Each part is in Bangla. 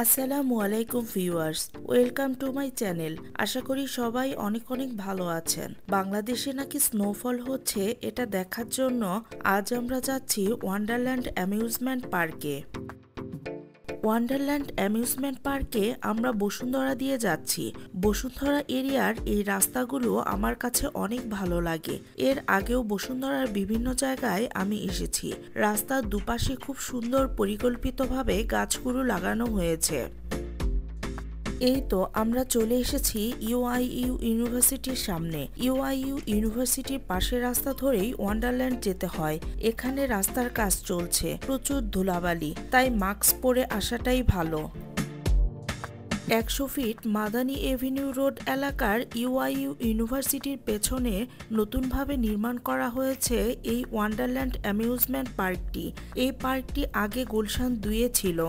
আসসালামু আলাইকুম viewers, welcome to my channel. আশা করি সবাই অনেক অনেক ভালো আছেন। বাংলাদেশে নাকি স্নোফল হচ্ছে, এটা দেখার জন্য আজ আমরা যাচ্ছি ওয়ান্ডারল্যান্ড অ্যামিউজমেন্ট পার্কে। ওয়ান্ডারল্যান্ড অ্যামিউজমেন্ট পার্কে আমরা বসুন্ধরা দিয়ে যাচ্ছি। বসুন্ধরা এরিয়ার এই রাস্তাগুলো আমার কাছে অনেক ভালো লাগে। এর আগেও বসুন্ধরার বিভিন্ন জায়গায় আমি এসেছি। রাস্তার দুপাশে খুব সুন্দর পরিকল্পিতভাবে গাছগুলো লাগানো হয়েছে। এই তো আমরা চলে এসেছি ইউআইইউ ইউনিভার্সিটির সামনে। ইউআইইউ ইউনিভার্সিটির পাশের রাস্তা ধরেই ওয়ান্ডারল্যান্ড যেতে হয়। এখানে রাস্তার কাজ চলছে, প্রচুর ধুলাবালি, তাই মাস্ক পরে আসাটাই ভালো। 100 ফিট মাদানী এভিনিউ রোড এলাকার ইউআইইউ ইউনিভার্সিটির পেছনে নতুনভাবে নির্মাণ করা হয়েছে এই ওয়ান্ডারল্যান্ড অ্যামিউজমেন্ট পার্কটি। এই পার্কটি আগে গুলশান 2-এ ছিল।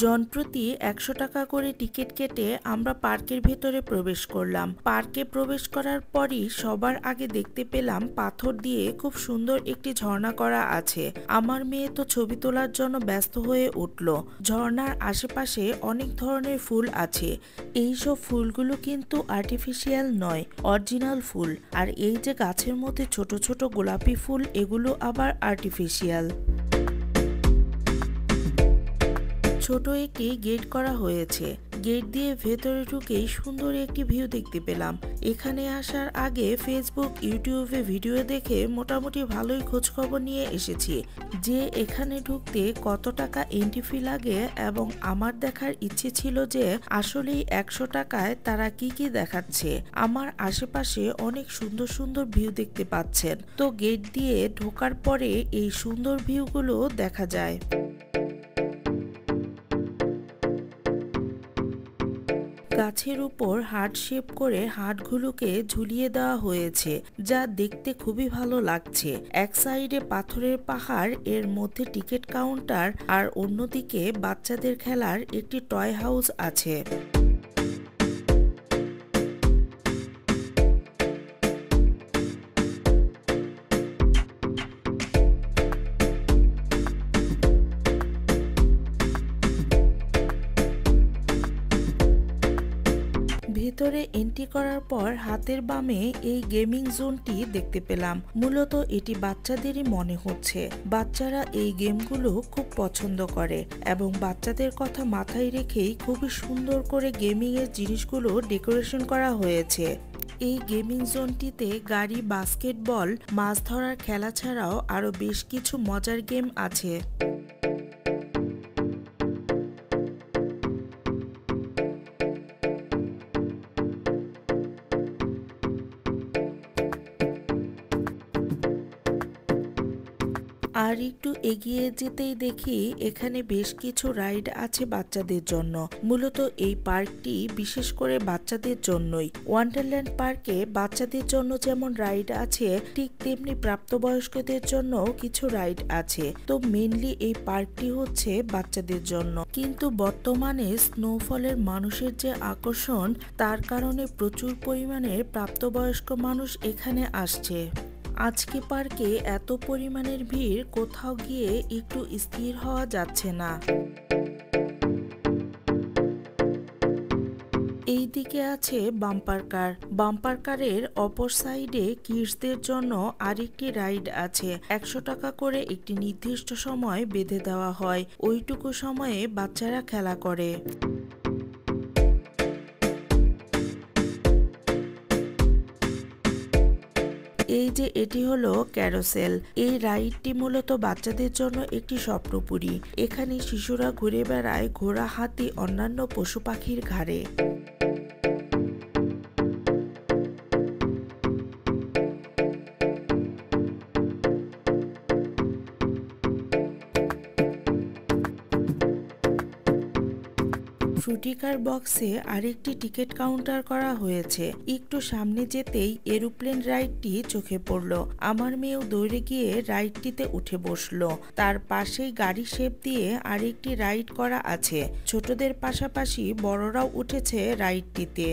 জনপ্রতি 100 টাকা করে টিকিট কেটে আমরা পার্কের ভেতরে প্রবেশ করলাম। পার্কে প্রবেশ করার পরই সবার আগে দেখতে পেলাম পাথর দিয়ে খুব সুন্দর একটি ঝর্ণা করা আছে। আমার মেয়ে তো ছবি তোলার জন্য ব্যস্ত হয়ে উঠল। ঝর্ণার আশেপাশে অনেক ধরনের ফুল আছে। এই সব ফুলগুলো কিন্তু আর্টিফিশিয়াল নয়, অরিজিনাল ফুল। আর এই যে গাছের মধ্যে ছোট ছোট গোলাপি ফুল, এগুলো আবার আর্টিফিশিয়াল। ছোট একটি গেট করা হয়েছে। গেট দিয়ে ভেতরে ঢুকেই সুন্দর একটি ভিউ দেখতে পেলাম। এখানে আসার আগে ফেসবুক, ইউটিউবে ভিডিও দেখে মোটামুটি ভালোই খোঁজখবর নিয়ে এসেছি যে এখানে ঢুকতে কত টাকা এন্ট্রি ফি লাগে, এবং আমার দেখার ইচ্ছে ছিল যে আসলেই 100 টাকায় তারা কি কি দেখাচ্ছে। আমার আশেপাশে অনেক সুন্দর সুন্দর ভিউ দেখতে পাচ্ছেন। তো গেট দিয়ে ঢোকার পরে এই সুন্দর ভিউগুলো দেখা যায়। গাছের উপর হার্ট শেপ করে হার্টগুলোকে ঝুলিয়ে দেওয়া হয়েছে, যা দেখতে খুবই ভালো লাগছে। এক সাইডে পাথরের পাহাড়, এর মধ্যে টিকিট কাউন্টার, আর অন্যদিকে বাচ্চাদের খেলার একটি টয় হাউস আছে। ভেতরে এন্ট্রি করার পর হাতের বামে এই গেমিং জোনটি দেখতে পেলাম। মূলত এটি বাচ্চাদেরই মনে হচ্ছে। বাচ্চারা এই গেমগুলো খুব পছন্দ করে, এবং বাচ্চাদের কথা মাথায় রেখেই খুবই সুন্দর করে গেমিং এর জিনিসগুলো ডেকোরেশন করা হয়েছে। এই গেমিং জোনটিতে গাড়ি, বাস্কেটবল, মাছ ধরার খেলা ছাড়াও আরো বেশ কিছু মজার গেম আছে। আর একটু এগিয়ে যেতেই দেখি এখানে বেশ কিছু রাইড আছে বাচ্চাদের জন্য। মূলত এই পার্কটি বিশেষ করে বাচ্চাদের জন্যই। ওয়ান্ডারল্যান্ড পার্কে বাচ্চাদের জন্য যেমন রাইড আছে, ঠিক তেমনি প্রাপ্তবয়স্কদের জন্য কিছু রাইড আছে। তো মেনলি এই পার্কটি হচ্ছে বাচ্চাদের জন্য। কিন্তু বর্তমানে স্নোফলের মানুষের যে আকর্ষণ, তার কারণে প্রচুর পরিমাণে প্রাপ্তবয়স্ক মানুষ এখানে আসছে। আজকে পার্কে এত পরিমাণের ভিড়, কোথাও গিয়ে একটু স্থির হওয়া যাচ্ছে না। এই দিকে আছে বাম্পার কার। বাম্পার কারের অপর সাইডে কিডসদের জন্য আরেকটি রাইড আছে। 100 টাকা করে একটি নির্দিষ্ট সময় বেঁধে দেওয়া হয়। ওইটুকু সময়ে বাচ্চারা খেলা করে। এই যে এটি হলো ক্যারোসেল। এই রাইডটি মূলত বাচ্চাদের জন্য একটি স্বপ্নপুরী। এখানে শিশুরা ঘুরে বেড়ায় ঘোড়া, হাতি, অন্যান্য পশু পাখির ঘাড়ে। ফ্রুটিকার বক্সে আরেকটি টিকিট কাউন্টার করা হয়েছে। একটু সামনে যেতেই এরোপ্লেন রাইডটি চোখে পড়ল। আমার মেয়েও দৌড়ে গিয়ে রাইডটিতে উঠে বসলো। তার পাশেই গাড়ি শেপ দিয়ে আরেকটি রাইড করা আছে। ছোটদের পাশাপাশি বড়রাও উঠেছে রাইডটিতে।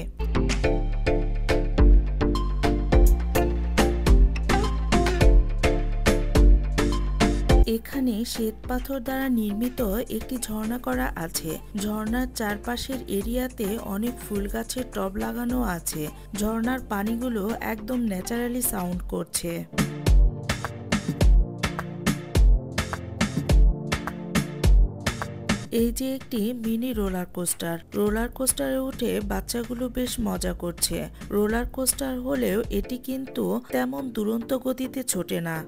এখানে শ্বেত পাথর দ্বারা নির্মিত একটি ঝর্ণা করা আছে। ঝর্ণার চারপাশের এরিয়াতে অনেক ফুল গাছের টব লাগানো আছে। ঝর্ণার পানিগুলো একদম ন্যাচারালি সাউন্ড করছে। এই যে একটি মিনি রোলার কোস্টার। রোলার কোস্টারে উঠে বাচ্চাগুলো বেশ মজা করছে। রোলার কোস্টার হলেও এটি কিন্তু তেমন দুরন্ত গতিতে ছোটে না।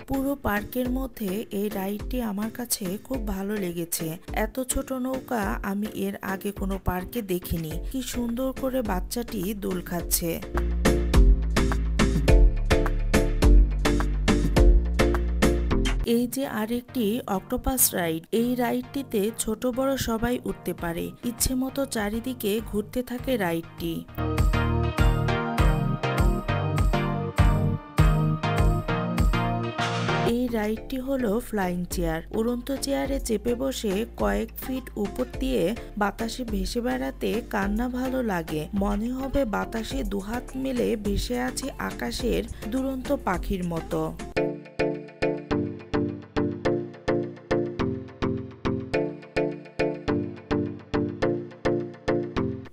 পুরো পার্কের মধ্যে এই রাইডটি আমার কাছে খুব ভালো লেগেছে। এত ছোট নৌকা আমি এর আগে কোনো পার্কে দেখিনি। কি সুন্দর করে বাচ্চাটি দোল খাচ্ছে। এই যে আরেকটি অক্টোপাস রাইড। এই রাইডটিতে ছোট বড় সবাই উঠতে পারে। ইচ্ছে মতো চারিদিকে ঘুরতে থাকে রাইডটি। এই রাইডটি হলো ফ্লাইং চেয়ার। উড়ন্ত চেয়ারে চেপে বসে কয়েক ফিট উপর দিয়ে বাতাসে ভেসে বেড়াতে কান্না ভালো লাগে। মনে হবে বাতাসে দুহাত মেলে ভেসে আছে আকাশের দুরন্ত পাখির মতো।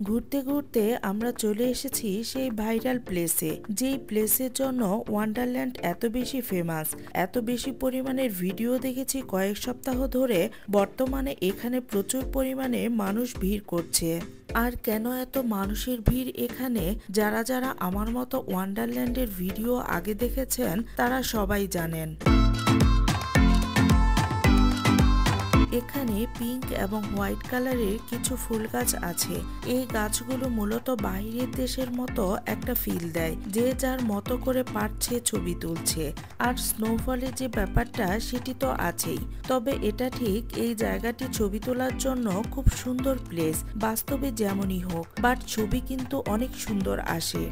ঘুরতে ঘুরতে আমরা চলে এসেছি সেই ভাইরাল প্লেসে, যেই প্লেসের জন্য ওয়ান্ডারল্যান্ড এত বেশি ফেমাস। এত বেশি পরিমাণের ভিডিও দেখেছি কয়েক সপ্তাহ ধরে। বর্তমানে এখানে প্রচুর পরিমাণে মানুষ ভিড় করছে। আর কেন এত মানুষের ভিড় এখানে, যারা যারা আমার মতো ওয়ান্ডারল্যান্ডের ভিডিও আগে দেখেছেন তারা সবাই জানেন। এখানে পিঙ্ক এবং হোয়াইট কালারের কিছু ফুল গাছ আছে। এই গাছগুলো মূলত বাইরের দেশের মতো একটা ফিল দেয়। যে যার মতো করে পারছে ছবি তুলছে। আর স্নোফলের যে ব্যাপারটা সেটি তো আছেই। তবে এটা ঠিক, এই জায়গাটি ছবি তোলার জন্য খুব সুন্দর প্লেস। বাস্তবে যেমনই হোক, বাট ছবি কিন্তু অনেক সুন্দর আসে।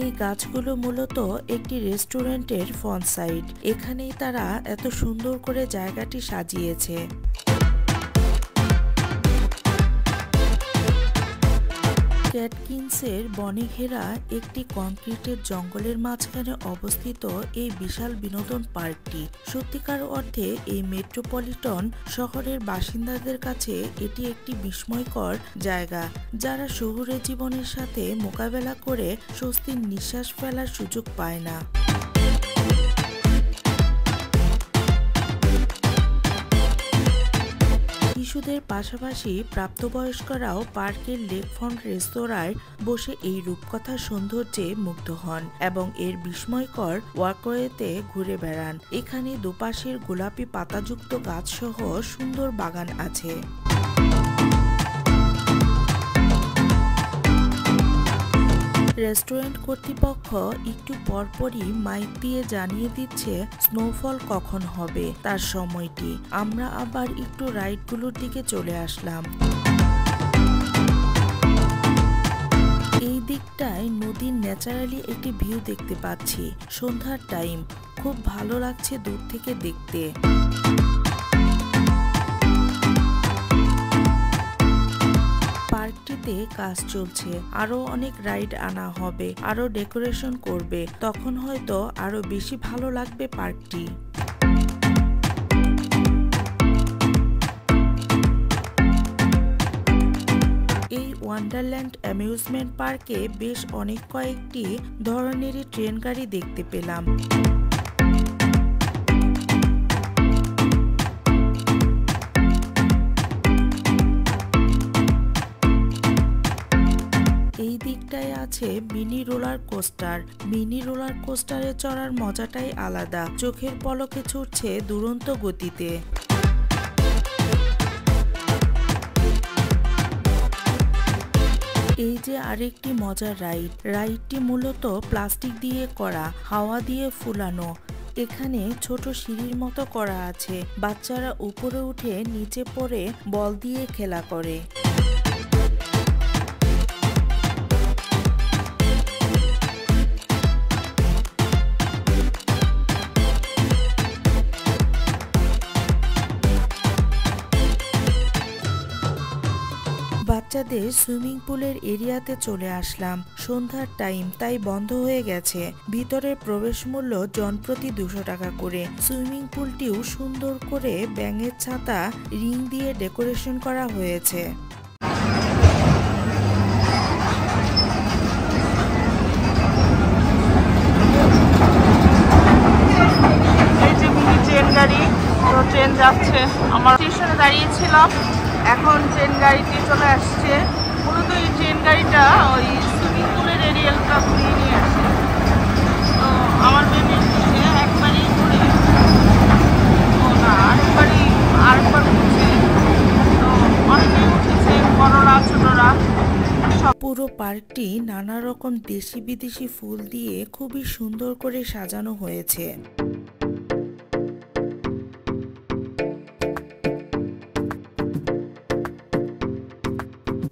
এই গাছগুলো মূলত একটি রেস্টুরেন্টের ফ্রন্ট সাইড। এখানেই তারা এত সুন্দর করে জায়গাটি সাজিয়েছে। ক্যাটকিন্সের বনে ঘেরা একটি কংক্রিটের জঙ্গলের মাঝখানে অবস্থিত এই বিশাল বিনোদন পার্কটি সত্যিকার অর্থে এই মেট্রোপলিটন শহরের বাসিন্দাদের কাছে এটি একটি বিস্ময়কর জায়গা, যারা শহুরে জীবনের সাথে মোকাবেলা করে স্বস্তির নিঃশ্বাস ফেলার সুযোগ পায় না। শিশুদের পাশাপাশি প্রাপ্তবয়স্করাও পার্কের লেকফ্রন্ট রেস্তোরাঁয় বসে এই রূপকথার সৌন্দর্যে মুগ্ধ হন এবং এর বিস্ময়কর ওয়াকওয়েতে ঘুরে বেড়ান। এখানে দুপাশের গোলাপি পাতাযুক্ত গাছসহ সুন্দর বাগান আছে। রেস্টুরেন্ট কর্তৃপক্ষ একটু পরপরই মাইক দিয়ে জানিয়ে দিচ্ছে স্নোফল কখন হবে, তার সময়টি। আমরা আবার একটু রাইডগুলোর দিকে চলে আসলাম। এই দিকটায় নদীর ন্যাচারালি একটি ভিউ দেখতে পাচ্ছি। সন্ধ্যার টাইম, খুব ভালো লাগছে দূর থেকে দেখতে। পার্কটিতে কাজ চলছে, আরো অনেক রাইড আনা হবে, আরো ডেকোরেশন করবে, তখন হয়তো আরো বেশি ভালো লাগবে পার্কটি। এই ওয়ান্ডারল্যান্ড অ্যামিউজমেন্ট পার্কে বেশ অনেক কয়েকটি ধরনেরই ট্রেন গাড়ি দেখতে পেলাম। এই এই দিকটায় আছে mini roller coaster. Mini roller কোস্টারে চড়ার মজাটাই আলাদা, চোখের পলকে ছুটছে দুরন্ত গতিতে। এই যে আরেকটি মজার রাইডটি মূলত প্লাস্টিক দিয়ে করা, হাওয়া দিয়ে ফুলানো। এখানে ছোট সিঁড়ির মতো করা আছে, বাচ্চারা উপরে উঠে নিচে পড়ে বল দিয়ে খেলা করে। বাচ্চাদের সুইমিং পুলের এরিয়াতে চলে আসলাম। সন্ধ্যার টাইম, তাই বন্ধ হয়ে গেছে। ভিতরের প্রবেশ মূল্য জনপ্রতি 200 টাকা করে। সুইমিং পুলটিও সুন্দর করে ব্যাঙের ছাতা রিং দিয়ে ডেকোরেশন করা হয়েছে। এই যে মিনি ট্রেন গাড়ি, তো ট্রেন যাচ্ছে। আমার স্টেশনে দাঁড়িয়েছিলাম, এখন ট্রেন গাড়িটি চলে আসছে। মূলত এই ট্রেন গাড়িটা ওই সুইমিং পুলের এরিয়াটা ঘুরিয়ে নিয়ে আসে। তো আমার বেবি উঠেছে একবারই ঘুরে, ও না আরেকবার উঠছে। তো অনেকেই উঠেছে, বড়রা ছোটরা। পুরো পার্কটি নানা রকম দেশি বিদেশি ফুল দিয়ে খুবই সুন্দর করে সাজানো হয়েছে।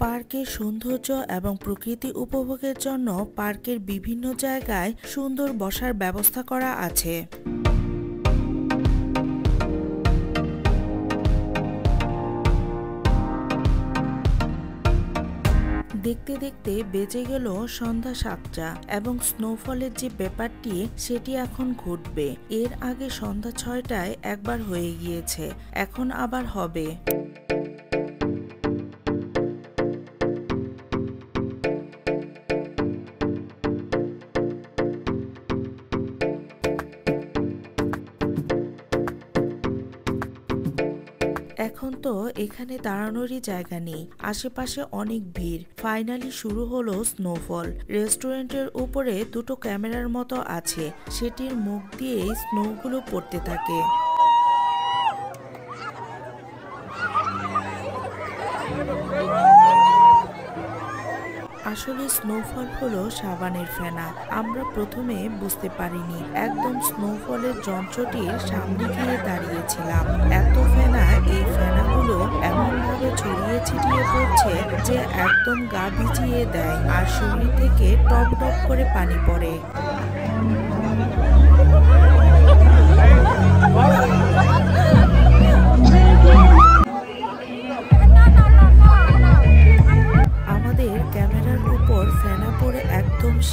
পার্কের সৌন্দর্য এবং প্রকৃতি উপভোগের জন্য পার্কের বিভিন্ন জায়গায় সুন্দর বসার ব্যবস্থা করা আছে। দেখতে দেখতে বেজে গেল সন্ধ্যা 7টা এবং স্নোফলের যে ব্যাপারটি সেটি এখন ঘটবে। এর আগে সন্ধ্যা 6টায় একবার হয়ে গিয়েছে, এখন আবার হবে। এখন তো এখানে দাঁড়ানোরই জায়গা নেই, আশেপাশে অনেক ভিড়। ফাইনালি শুরু হলো স্নোফল। রেস্টুরেন্টের উপরে দুটো ক্যামেরার মতো আছে, সেটির মুখ দিয়েই স্নোগুলো পড়তে থাকে। আসলে স্নোফল হলো সাবানের ফেনা। আমরা প্রথমে বুঝতে পারিনি, একদম স্নোফলের যন্ত্রটির সামনে গিয়ে দাঁড়িয়েছিলাম। এত ফেনা, এই ফেনাগুলো এমনভাবে ছড়িয়ে ছিটিয়ে পড়ছে যে একদম গা ভিজিয়ে দেয় আর শরীর থেকে টপ টপ করে পানি পড়ে।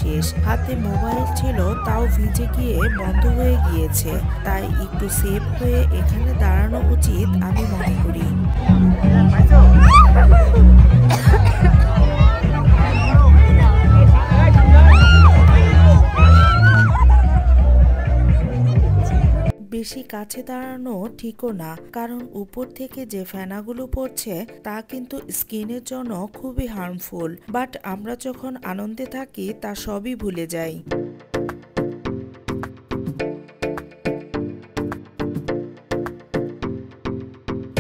শেষ, হাতে মোবাইল ছিল, তাও ভিজে গিয়ে বন্ধ হয়ে গিয়েছে। তাই একটু সেফ হয়ে এখানে দাঁড়ানো উচিত আমি মনে করি। বেশি কাছে দাঁড়ানো ঠিকও না, কারণ উপর থেকে যে ফেনাগুলো পড়ছে তা কিন্তু স্কিনের জন্য খুবই হার্মফুল। বাট আমরা যখন আনন্দে থাকি তা সবই ভুলে যাই।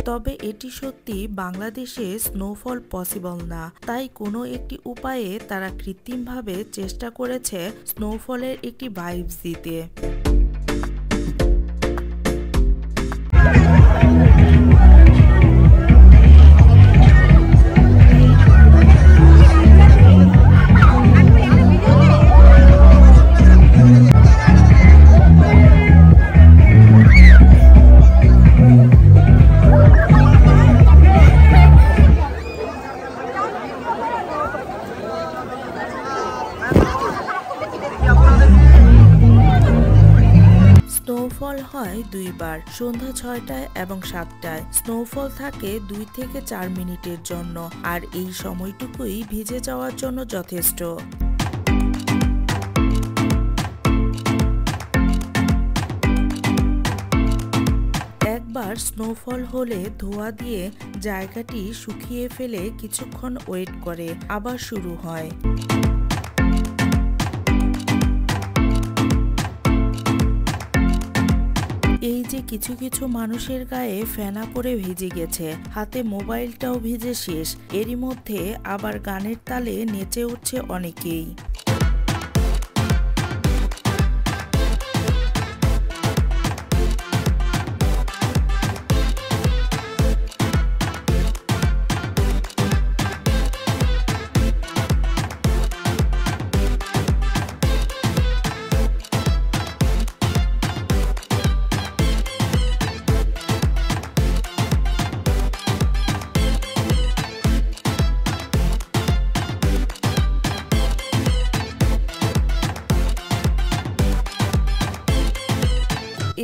তবে এটি সত্যি বাংলাদেশে স্নোফল পসিবল না, তাই কোনো একটি উপায়ে তারা কৃত্রিমভাবে চেষ্টা করেছে স্নোফলের একটি ভাইবস দিতে। স্নোফল হয় দুইবার, সন্ধ্যা 6টায় এবং 7টায়। স্নোফল থাকে 2 থেকে 4 মিনিটের জন্য, আর এই সময়টুকুই ভিজে যাওয়ার জন্য যথেষ্ট। এক একবার স্নোফল হলে ধোঁয়া দিয়ে জায়গাটি শুকিয়ে ফেলে কিছুক্ষণ ওয়েট করে আবার শুরু হয়। এই যে কিছু কিছু মানুষের গায়ে ফেনা পড়ে ভিজে গেছে, হাতে মোবাইলটাও ভিজে শেষ, এরই মধ্যে আবার গানের তালে নেচে উঠছে অনেকেই।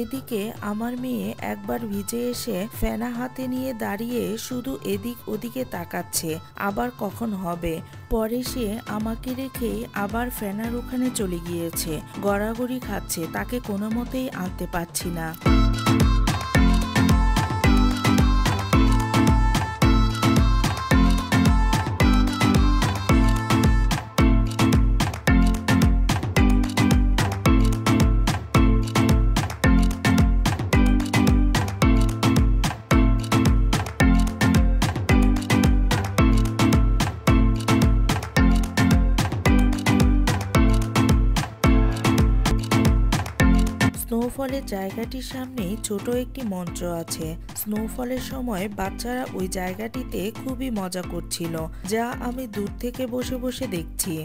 এদিকে আমার মেয়ে একবার ভিজে এসে ফেনা হাতে নিয়ে দাঁড়িয়ে শুধু এদিক ওদিকে তাকাচ্ছে, আবার কখন হবে। পরে সে আমাকে রেখে আবার ফেনার ওখানে চলে গিয়েছে, গড়াগড়ি খাচ্ছে, তাকে কোনো মতেই আনতে পারছি না। স্নোফলের জায়গাটির সামনেই ছোট একটি মঞ্চ আছে। স্নোফলের সময় বাচ্চারা ওই জায়গাটিতে খুবই মজা করছিল, যা আমি দূর থেকে বসে বসে দেখছি।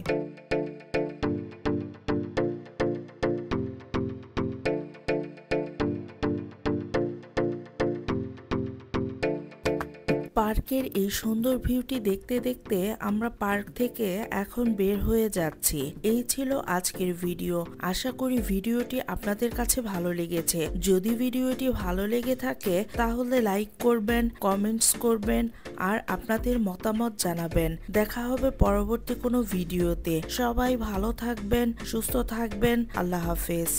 পার্কের এই সুন্দর ভিউটি দেখতে দেখতে আমরা পার্ক থেকে এখন বের হয়ে যাচ্ছি। এই ছিল আজকের ভিডিও। আশা করি ভিডিওটি আপনাদের কাছে ভালো লেগেছে। যদি ভিডিওটি ভালো লেগে থাকে তাহলে লাইক করবেন, কমেন্টস করবেন আর আপনাদের মতামত জানাবেন। দেখা হবে পরবর্তী কোনো ভিডিওতে। সবাই ভালো থাকবেন, সুস্থ থাকবেন। আল্লাহ হাফেজ।